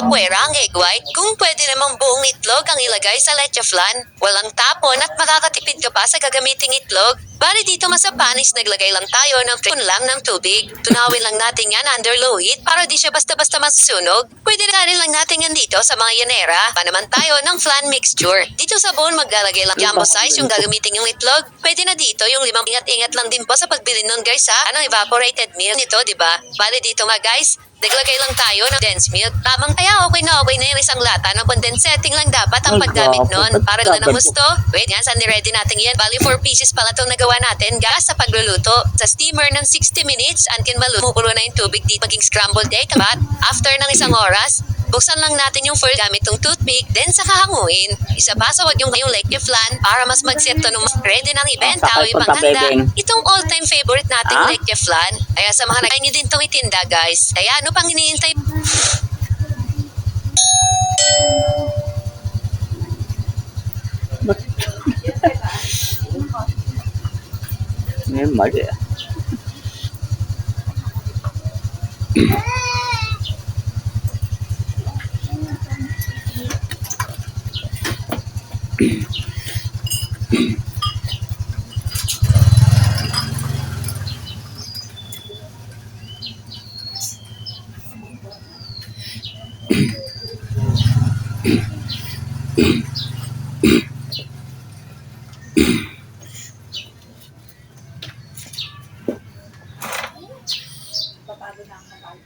puwera ang egg white. Kung pwede namang buong itlog ang ilagay sa leche flan, walang tapon at makakatipid ka pa sa gagamiting itlog. Bali dito nga sa panis naglagay lang tayo ng spoon lang ng tubig. Tunawin lang natin yan under low heat para di siya basta-basta masusunog. Pwede na rin lang natin yan dito sa mga yanera. Pa naman tayo ng flan mixture. Dito sa bowl maglalagay lang jumbo size yung gagamitin yung itlog. Pwede na dito yung 5 ingat-ingat lang din po sa pagbili nun guys ha. Anong evaporated milk nito, diba? Bali dito nga guys, naglagay lang tayo ng dense milk. Tamang kaya okay na yung isang lata ng condensed setting lang dapat ang paggamit nun. Para lang ng gusto. Wait nga, saan ni-ready natin yan? Bali 4 pieces pala itong nagawa natin. Gas sa pagluluto. Sa steamer ng 60 minutes until maluto na yung tubig dito maging scrambled egg. But after ng isang oras, buksan lang natin yung foil gamit tong toothpick, then saka hanguin. Isa pa sa wag yung leche flan para mas mag-set to nung ready ng ibenta o ipanghanda. Itong all-time favorite nating leche flan. Kaya sa mga nakain nyo din tong itinda guys. Kaya ano pang hinihintay? Mali ah. Papado na ang kapal.